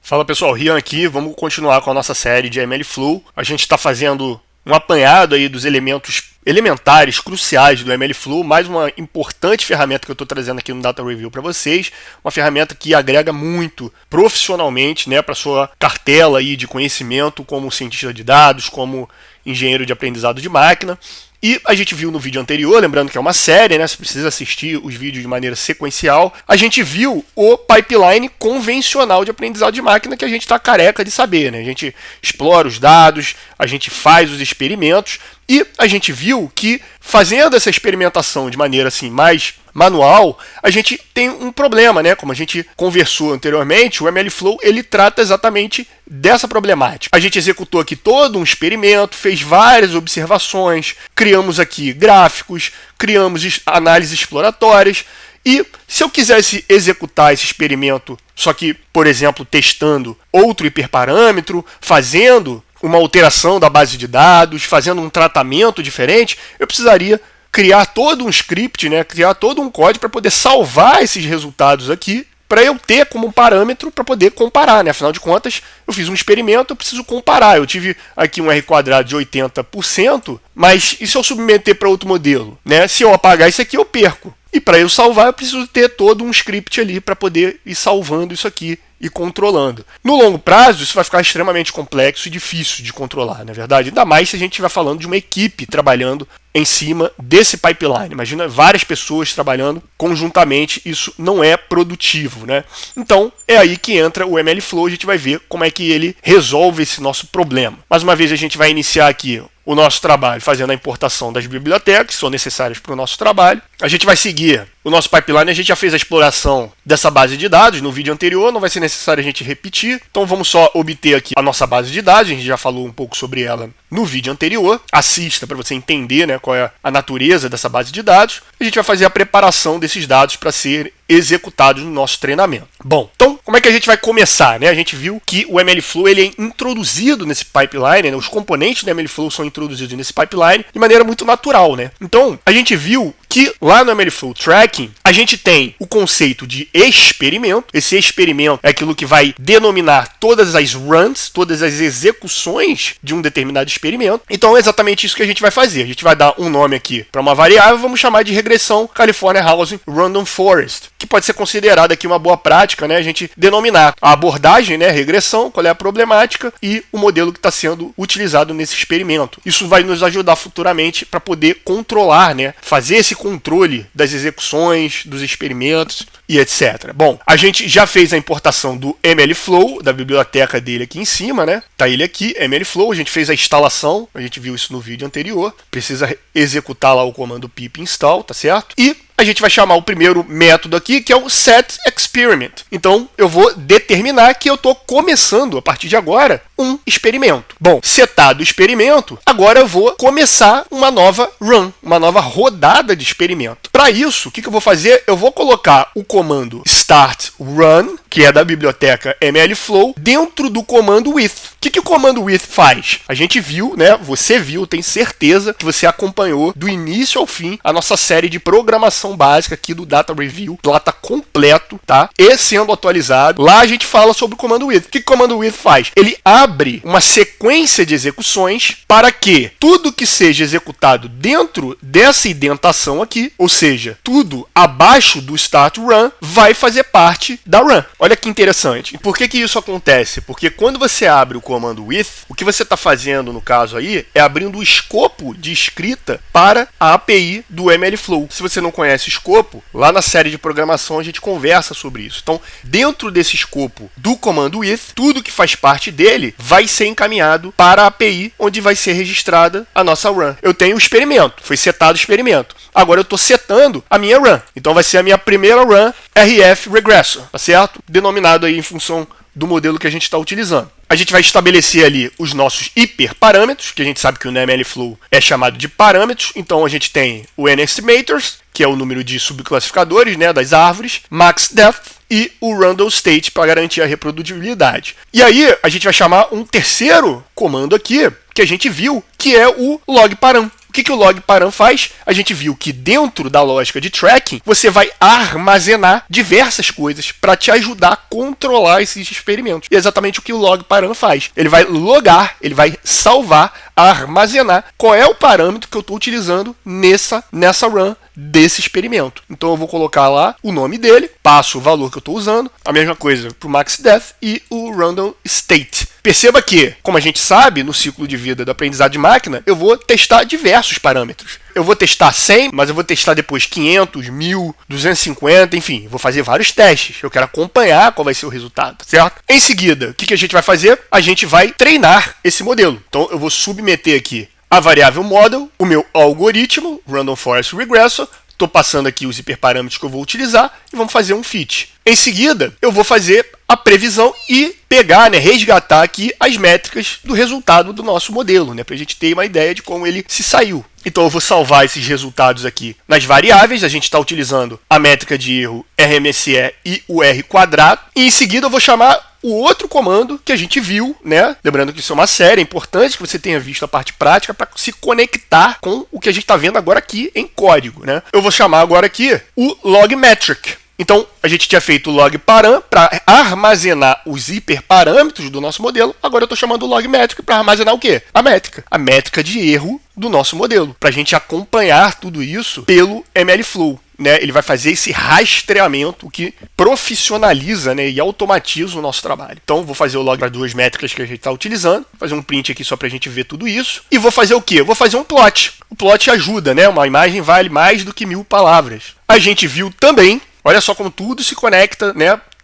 Fala pessoal, Rian aqui, vamos continuar com a nossa série de MLflow. A gente está fazendo um apanhado aí dos elementos elementares, cruciais do MLflow, mais uma importante ferramenta que eu estou trazendo aqui no Data Review para vocês, uma ferramenta que agrega muito profissionalmente, né, para sua cartela aí de conhecimento como cientista de dados, como engenheiro de aprendizado de máquina. E a gente viu no vídeo anterior, lembrando que é uma série, né? Você precisa assistir os vídeos de maneira sequencial. A gente viu o pipeline convencional de aprendizado de máquina que a gente está careca de saber, né? A gente explora os dados, a gente faz os experimentos e a gente viu que fazendo essa experimentação de maneira assim mais manual, a gente tem um problema, né? Como a gente conversou anteriormente, o MLflow ele trata exatamente dessa problemática. A gente executou aqui todo um experimento, fez várias observações, criamos aqui gráficos, criamos análises exploratórias e se eu quisesse executar esse experimento, só que, por exemplo, testando outro hiperparâmetro, fazendo uma alteração da base de dados, fazendo um tratamento diferente, eu precisaria criar todo um script, né? Criar todo um código para poder salvar esses resultados aqui, para eu ter como parâmetro para poder comparar, né? Afinal de contas, eu fiz um experimento, eu preciso comparar. Eu tive aqui um R² de 80%, mas e se eu submeter para outro modelo, né? Se eu apagar isso aqui, eu perco. E para eu salvar, eu preciso ter todo um script ali para poder ir salvando isso aqui e controlando. No longo prazo, isso vai ficar extremamente complexo e difícil de controlar, na verdade. Ainda mais se a gente estiver falando de uma equipe trabalhando em cima desse pipeline. Imagina várias pessoas trabalhando conjuntamente, isso não é produtivo, né? Então, é aí que entra o MLflow, a gente vai ver como é que ele resolve esse nosso problema. Mais uma vez, a gente vai iniciar aqui o nosso trabalho fazendo a importação das bibliotecas que são necessárias para o nosso trabalho. A gente vai seguir o nosso pipeline, a gente já fez a exploração dessa base de dados no vídeo anterior, não vai ser necessário a gente repetir. Então vamos só obter aqui a nossa base de dados, a gente já falou um pouco sobre ela no vídeo anterior. Assista para você entender, né, qual é a natureza dessa base de dados. A gente vai fazer a preparação desses dados para ser executados no nosso treinamento. Bom, então como é que a gente vai começar, né? A gente viu que o MLflow ele é introduzido nesse pipeline, né? Os componentes do MLflow são introduzidos nesse pipeline de maneira muito natural, né? Então, a gente viu que lá no MLflow Tracking, a gente tem o conceito de experimento. Esse experimento é aquilo que vai denominar todas as runs, todas as execuções de um determinado experimento. Então é exatamente isso que a gente vai fazer. A gente vai dar um nome aqui para uma variável, vamos chamar de regressão California Housing Random Forest, que pode ser considerada aqui uma boa prática, né? A gente denominar a abordagem, né? Regressão, qual é a problemática e o modelo que está sendo utilizado nesse experimento. Isso vai nos ajudar futuramente para poder controlar, né? Fazer esse controle das execuções, dos experimentos e etc. Bom, a gente já fez a importação do MLflow, da biblioteca dele aqui em cima, né? Tá ele aqui, MLflow, a gente fez a instalação, a gente viu isso no vídeo anterior. Precisa executar lá o comando pip install, tá certo? E a gente vai chamar o primeiro método aqui, que é o setExperiment. Então, eu vou determinar que eu estou começando, a partir de agora, um experimento. Bom, setado o experimento, agora eu vou começar uma nova run, uma nova rodada de experimento. Para isso, o que eu vou fazer? Eu vou colocar o comando start run, que é da biblioteca MLflow, dentro do comando with. O que o comando with faz? A gente viu, né? Você viu, tem certeza que você acompanhou do início ao fim a nossa série de programação básica aqui do Data Review. Lá tá completo, tá? E sendo atualizado. Lá a gente fala sobre o comando with. O que o comando with faz? Ele abre uma sequência de execuções para que tudo que seja executado dentro dessa indentação aqui, ou seja, tudo abaixo do start run, vai fazer parte da run. Olha que interessante. E por que isso acontece? Porque quando você abre o comando with, o que você está fazendo no caso aí é abrindo o escopo de escrita para a API do MLflow. Se você não conhece escopo, lá na série de programação a gente conversa sobre isso. Então, dentro desse escopo do comando with, tudo que faz parte dele vai ser encaminhado para a API onde vai ser registrada a nossa run. Eu tenho o experimento, foi setado o experimento. Agora eu estou setando a minha run. Então vai ser a minha primeira run RF Regressor, tá certo? Denominado aí em função do modelo que a gente está utilizando. A gente vai estabelecer ali os nossos hiperparâmetros, que a gente sabe que o MLflow é chamado de parâmetros. Então a gente tem o NEstimators, que é o número de subclassificadores, né, das árvores, max depth e o random state para garantir a reprodutibilidade. E aí a gente vai chamar um terceiro comando aqui, que a gente viu, que é o logparam. O que o log param faz? A gente viu que dentro da lógica de tracking, você vai armazenar diversas coisas para te ajudar a controlar esses experimentos. E é exatamente o que o log param faz. Ele vai logar, ele vai salvar, armazenar qual é o parâmetro que eu estou utilizando nessa run desse experimento. Então eu vou colocar lá o nome dele, passo o valor que eu estou usando, a mesma coisa para o maxDef e o random state. Perceba que, como a gente sabe, no ciclo de vida do aprendizado de máquina, eu vou testar diversos parâmetros. Eu vou testar 100, mas eu vou testar depois 500, 1000, 250, enfim, vou fazer vários testes. Eu quero acompanhar qual vai ser o resultado, certo? Em seguida, o que a gente vai fazer? A gente vai treinar esse modelo. Então eu vou submeter aqui a variável model, o meu algoritmo, Random Forest Regressor, estou passando aqui os hiperparâmetros que eu vou utilizar e vamos fazer um fit. Em seguida, eu vou fazer a previsão e pegar, resgatar aqui as métricas do resultado do nosso modelo, para a gente ter uma ideia de como ele se saiu. Então eu vou salvar esses resultados aqui nas variáveis, a gente está utilizando a métrica de erro RMSE e o R quadrado, e em seguida eu vou chamar o outro comando que a gente viu, Lembrando que isso é uma série, é importante que você tenha visto a parte prática para se conectar com o que a gente está vendo agora aqui em código, Eu vou chamar agora aqui o logmetric. Então, a gente tinha feito o logparam para armazenar os hiperparâmetros do nosso modelo. Agora eu estou chamando o logmetric para armazenar o quê? A métrica de erro do nosso modelo, para a gente acompanhar tudo isso pelo MLflow. Ele vai fazer esse rastreamento, o que profissionaliza e automatiza o nosso trabalho. Então, vou fazer o log para duas métricas que a gente está utilizando, fazer um print aqui só para a gente ver tudo isso. E vou fazer o quê? Vou fazer um plot. O plot ajuda, Uma imagem vale mais do que 1000 palavras. A gente viu também, olha só como tudo se conecta,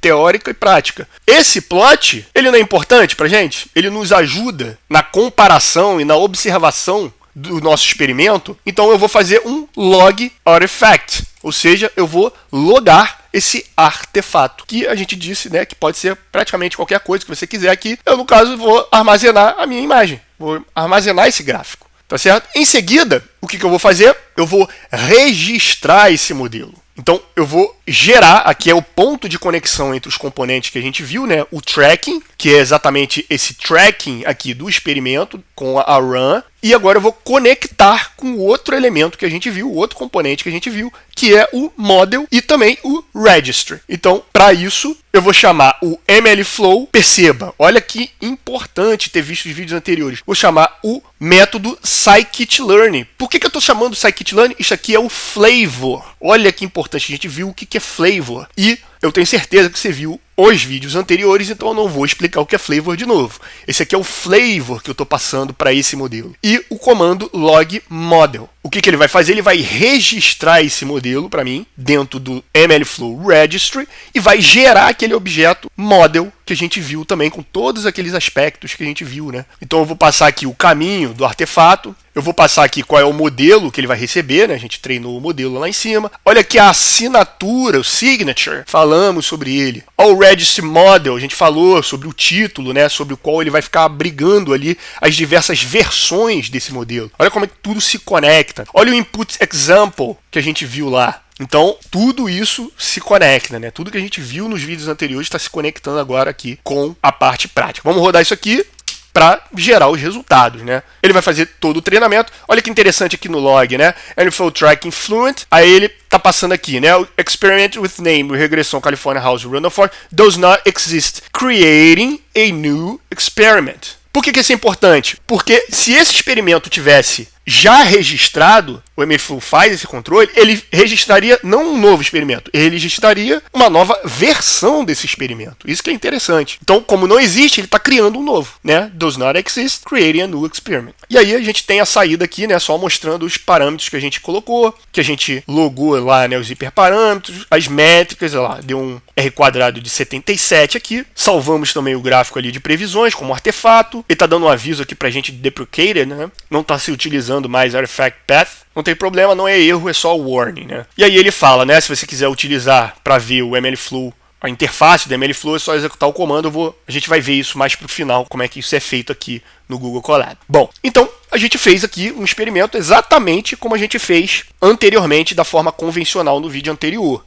teórica e prática. Esse plot, ele não é importante para a gente? Ele nos ajuda na comparação e na observação do nosso experimento. Então eu vou fazer um log artifact, ou seja, eu vou logar esse artefato, que a gente disse, que pode ser praticamente qualquer coisa que você quiser aqui. Eu, no caso, vou armazenar a minha imagem, vou armazenar esse gráfico, tá certo? Em seguida, o que eu vou fazer? Eu vou registrar esse modelo. Então, eu vou gerar, aqui é o ponto de conexão entre os componentes que a gente viu, o tracking, que é exatamente esse tracking aqui do experimento com a run, e agora eu vou conectar com o outro elemento que a gente viu, o outro componente que a gente viu, que é o model e também o registry. Então, para isso, eu vou chamar o MLflow. Perceba, olha que importante ter visto os vídeos anteriores. Vou chamar o método scikit-learn. Por que eu estou chamando scikit-learn? Isso aqui é o flavor. Olha que importante, a gente viu o que é flavor. E eu tenho certeza que você viu os vídeos anteriores, então eu não vou explicar o que é flavor de novo. Esse aqui é o flavor que eu estou passando para esse modelo. E o comando log model. O que ele vai fazer? Ele vai registrar esse modelo para mim dentro do MLflow registry e vai gerar aquele objeto model que a gente viu também com todos aqueles aspectos que a gente viu, Então eu vou passar aqui o caminho do artefato, eu vou passar aqui qual é o modelo que ele vai receber, A gente treinou o modelo lá em cima. Olha aqui a assinatura, o signature, falamos sobre ele. Olha o registry model, a gente falou sobre o título, sobre o qual ele vai ficar abrigando ali as diversas versões desse modelo. Olha como é que tudo se conecta. Olha o input example que a gente viu lá. Então, tudo isso se conecta, Tudo que a gente viu nos vídeos anteriores está se conectando agora aqui com a parte prática. Vamos rodar isso aqui para gerar os resultados, Ele vai fazer todo o treinamento. Olha que interessante aqui no log, MLflow tracking fluent. Aí ele tá passando aqui, o experiment with name, regressão California House Random Forest does not exist. Creating a new experiment. Por que isso é importante? Porque se esse experimento tivesse já registrado, o MLflow faz esse controle, ele registraria não um novo experimento, ele registraria uma nova versão desse experimento. Isso que é interessante. Então, como não existe, ele está criando um novo, Does not exist, creating a new experiment. E aí a gente tem a saída aqui, só mostrando os parâmetros que a gente colocou, que a gente logou lá, os hiperparâmetros, as métricas, olha lá, deu um R quadrado de 77 aqui. Salvamos também o gráfico ali de previsões como artefato. Ele está dando um aviso aqui para a gente de deprecated, não está se utilizando mais artifact path. Não tem problema, não é erro, é só warning, E aí ele fala, se você quiser utilizar para ver o MLflow, a interface do MLflow, é só executar o comando. A gente vai ver isso mais para o final, como é que isso é feito aqui no Google Colab. Bom, então a gente fez aqui um experimento exatamente como a gente fez anteriormente da forma convencional no vídeo anterior.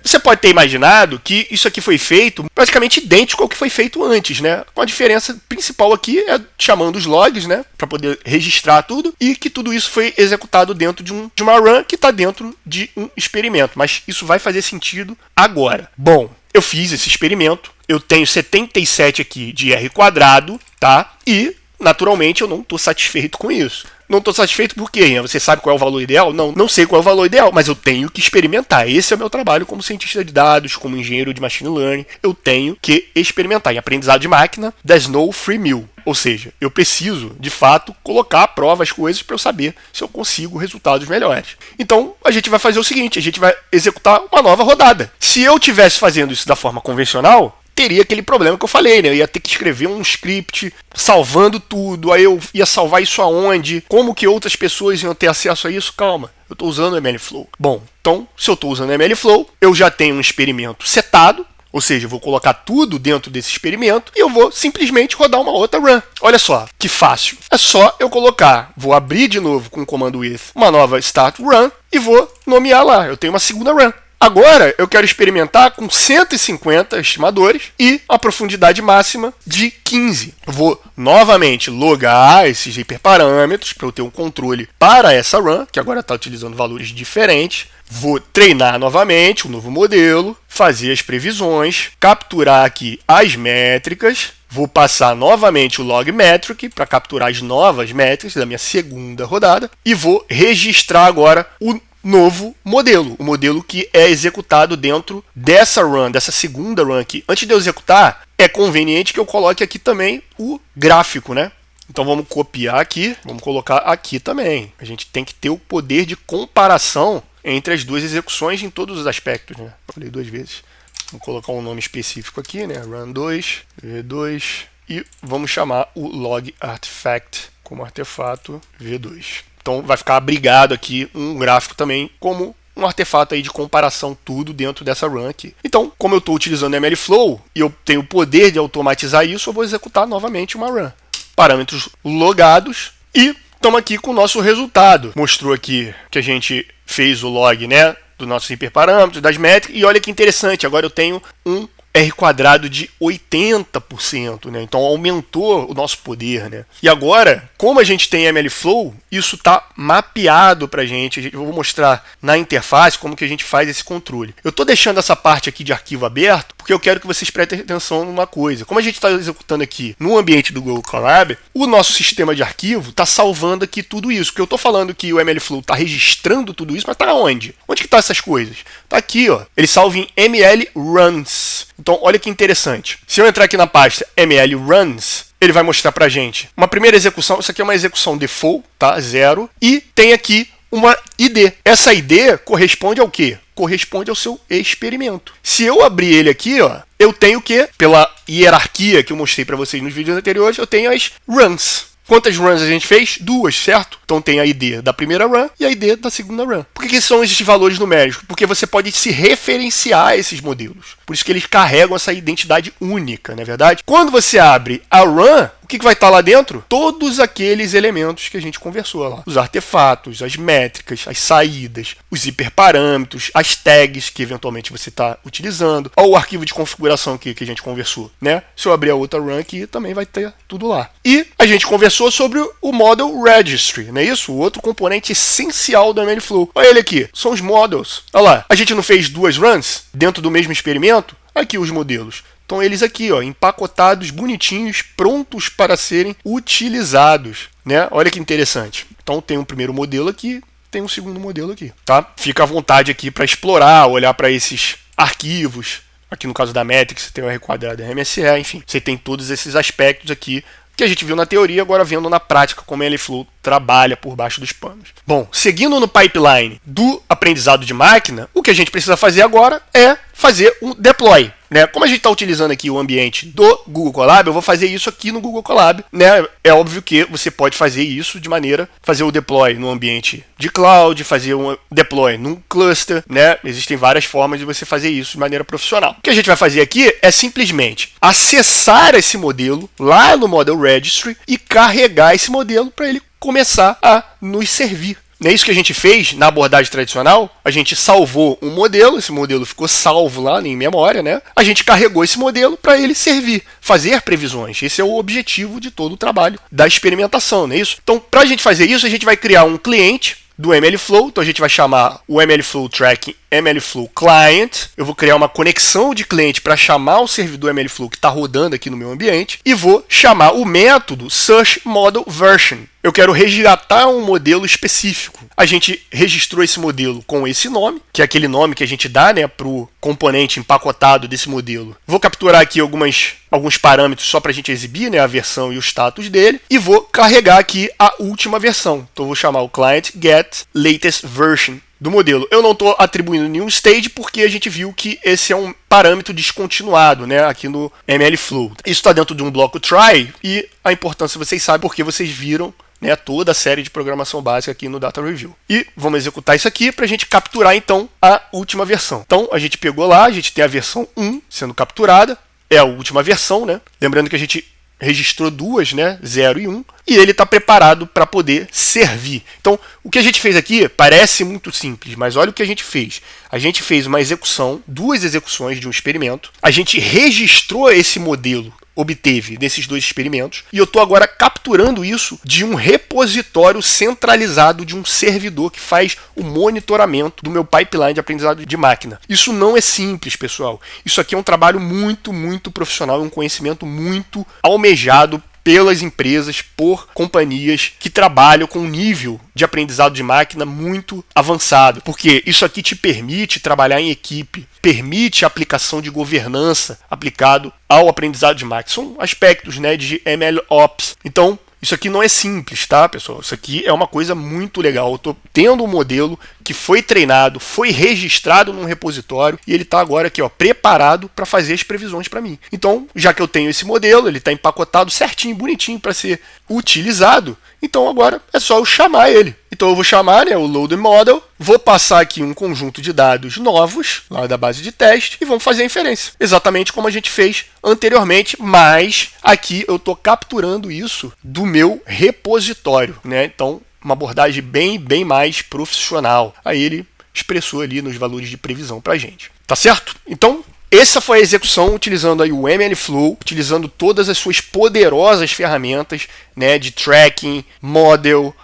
Você pode ter imaginado que isso aqui foi feito praticamente idêntico ao que foi feito antes, né? Com a diferença principal aqui é chamando os logs, né? Para poder registrar tudo e que tudo isso foi executado dentro de uma run que está dentro de um experimento. Mas isso vai fazer sentido agora. Bom, eu fiz esse experimento, eu tenho 77 aqui de R quadrado, tá? E, naturalmente, eu não estou satisfeito com isso. Não estou satisfeito por quê? Você sabe qual é o valor ideal? Não sei qual é o valor ideal, mas eu tenho que experimentar. Esse é o meu trabalho como cientista de dados, como engenheiro de machine learning. Eu tenho que experimentar. Em aprendizado de máquina, there's no free meal. Ou seja, eu preciso, de fato, colocar à prova as coisas para eu saber se eu consigo resultados melhores. Então, a gente vai fazer o seguinte, a gente vai executar uma nova rodada. Se eu estivesse fazendo isso da forma convencional, teria aquele problema que eu falei, né? Eu ia ter que escrever um script salvando tudo, aí eu ia salvar isso aonde? Como que outras pessoas iam ter acesso a isso? Calma, eu estou usando o MLflow. Bom, então, se eu estou usando o MLflow, eu já tenho um experimento setado, ou seja, eu vou colocar tudo dentro desse experimento e eu vou simplesmente rodar uma outra run. Olha só, que fácil. É só eu colocar, vou abrir de novo com o comando with uma nova start run e vou nomear lá. Eu tenho uma segunda run. Agora, eu quero experimentar com 150 estimadores e a profundidade máxima de 15. Eu vou novamente logar esses hiperparâmetros para eu ter um controle para essa run, que agora está utilizando valores diferentes. Vou treinar novamente um novo modelo, fazer as previsões, capturar aqui as métricas. Vou passar novamente o log metric para capturar as novas métricas da minha segunda rodada e vou registrar agora o novo modelo, o modelo que é executado dentro dessa run, dessa segunda run aqui. Antes de eu executar, é conveniente que eu coloque aqui também o gráfico, né? Então vamos copiar aqui, vamos colocar aqui também. A gente tem que ter o poder de comparação entre as duas execuções em todos os aspectos, né? Falei duas vezes. Vamos colocar um nome específico aqui, né? Run 2, V2 e vamos chamar o log artifact como artefato V2. Então vai ficar abrigado aqui um gráfico também como um artefato aí de comparação tudo dentro dessa run aqui. Então, como eu estou utilizando MLflow e eu tenho o poder de automatizar isso, eu vou executar novamente uma run. Parâmetros logados e estamos aqui com o nosso resultado. Mostrou aqui que a gente fez o log, né, do nosso hiperparâmetro, das métricas, e olha que interessante, agora eu tenho um R quadrado de 80%, né? Então aumentou o nosso poder, né? E agora, como a gente tem MLflow, isso está mapeado para a gente. Eu vou mostrar na interface como que a gente faz esse controle. Eu estou deixando essa parte aqui de arquivo aberto porque eu quero que vocês prestem atenção numa coisa. Como a gente está executando aqui no ambiente do Google Colab, o nosso sistema de arquivo está salvando aqui tudo isso. Porque eu estou falando que o MLflow está registrando tudo isso, mas está onde? Onde que estão essas coisas? Está aqui, ó. Ele salva em ML Runs. Então, olha que interessante. Se eu entrar aqui na pasta ML Runs, ele vai mostrar pra gente uma primeira execução. Isso aqui é uma execução default, tá? 0. E tem aqui uma ID. Essa ID corresponde ao quê? Corresponde ao seu experimento. Se eu abrir ele aqui, ó, eu tenho o quê? Pela hierarquia que eu mostrei para vocês nos vídeos anteriores, eu tenho as runs. Quantas runs a gente fez? 2, certo? Então tem a ID da primeira run e a ID da segunda run. Por que são esses valores numéricos? Porque você pode se referenciar a esses modelos. Por isso que eles carregam essa identidade única, não é verdade? Quando você abre a run, o que vai estar lá dentro? Todos aqueles elementos que a gente conversou lá. Os artefatos, as métricas, as saídas, os hiperparâmetros, as tags que eventualmente você está utilizando, ou o arquivo de configuração que a gente conversou, né? Se eu abrir a outra run aqui, também vai ter tudo lá. E a gente conversou sobre o Model Registry, não é isso? O outro componente essencial do MLflow. Olha ele aqui, são os models. Olha lá, a gente não fez 2 runs dentro do mesmo experimento? Aqui os modelos. Então eles aqui, ó, empacotados, bonitinhos, prontos para serem utilizados, né? Olha que interessante. Então tem um primeiro modelo aqui, tem um segundo modelo aqui, tá? Fica à vontade aqui para explorar, olhar para esses arquivos. Aqui no caso da métrica, você tem o R quadrado MSE, enfim, você tem todos esses aspectos aqui que a gente viu na teoria, agora vendo na prática como a MLflow trabalha por baixo dos panos. Bom, seguindo no pipeline do aprendizado de máquina, o que a gente precisa fazer agora é fazer um deploy, né? Como a gente está utilizando aqui o ambiente do Google Colab, eu vou fazer isso aqui no Google Colab, né? É óbvio que você pode fazer isso de maneira, fazer o deploy no ambiente de cloud, fazer um deploy num cluster, né? Existem várias formas de você fazer isso de maneira profissional. O que a gente vai fazer aqui é simplesmente acessar esse modelo lá no Model Registry e carregar esse modelo para ele começar a nos servir. Não é isso que a gente fez na abordagem tradicional? A gente salvou um modelo, esse modelo ficou salvo lá em memória, né? A gente carregou esse modelo para ele servir, fazer previsões. Esse é o objetivo de todo o trabalho da experimentação, não é isso? Então, para a gente fazer isso, a gente vai criar um cliente do MLflow, então a gente vai chamar o MLflow Tracking MLflow Client. Eu vou criar uma conexão de cliente para chamar o servidor MLflow que está rodando aqui no meu ambiente e vou chamar o método Search Model Version. Eu quero resgatar um modelo específico. A gente registrou esse modelo com esse nome, que é aquele nome que a gente dá, né, para o componente empacotado desse modelo. Vou capturar aqui alguns parâmetros só para a gente exibir, né, a versão e o status dele. E vou carregar aqui a última versão. Então, eu vou chamar o client get latest version do modelo. Eu não estou atribuindo nenhum stage porque a gente viu que esse é um parâmetro descontinuado, né, aqui no MLflow. Isso está dentro de um bloco try e a importância vocês sabem porque vocês viram, né, toda a série de programação básica aqui no Data Review. E vamos executar isso aqui para a gente capturar então a última versão. Então a gente pegou lá, a gente tem a versão 1 sendo capturada, é a última versão, né? Lembrando que a gente registrou duas, né, 0 e 1, e ele está preparado para poder servir. Então, o que a gente fez aqui parece muito simples, mas olha o que a gente fez. A gente fez uma execução, duas execuções de um experimento, a gente registrou esse modelo, obteve desses dois experimentos, e eu estou agora capturando isso de um repositório centralizado de um servidor que faz o monitoramento do meu pipeline de aprendizado de máquina. Isso não é simples, pessoal. Isso aqui é um trabalho muito, muito profissional, um conhecimento muito almejado pelas empresas, por companhias que trabalham com um nível de aprendizado de máquina muito avançado, porque isso aqui te permite trabalhar em equipe, permite a aplicação de governança aplicado ao aprendizado de máquina. São aspectos, né, de MLOps. Então, isso aqui não é simples, tá, pessoal? Isso aqui é uma coisa muito legal. Eu estou tendo um modelo que foi treinado, foi registrado num repositório e ele está agora aqui, ó, preparado para fazer as previsões para mim. Então, já que eu tenho esse modelo, ele está empacotado certinho, bonitinho para ser utilizado, então agora é só eu chamar ele. Então eu vou chamar, né, o Load Model, vou passar aqui um conjunto de dados novos, lá da base de teste, e vamos fazer a inferência. Exatamente como a gente fez anteriormente, mas aqui eu estou capturando isso do meu repositório, né? Então, uma abordagem bem mais profissional. Aí ele expressou ali nos valores de previsão para a gente. Tá certo? Então, essa foi a execução utilizando aí o MLflow, utilizando todas as suas poderosas ferramentas, né, de tracking, model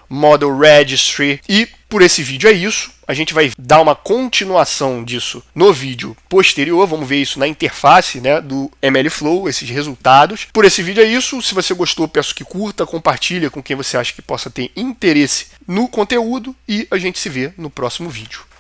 registry. E por esse vídeo é isso. A gente vai dar uma continuação disso no vídeo posterior. Vamos ver isso na interface, né, do MLflow, esses resultados. Por esse vídeo é isso. Se você gostou, peço que curta, compartilha com quem você acha que possa ter interesse no conteúdo e a gente se vê no próximo vídeo.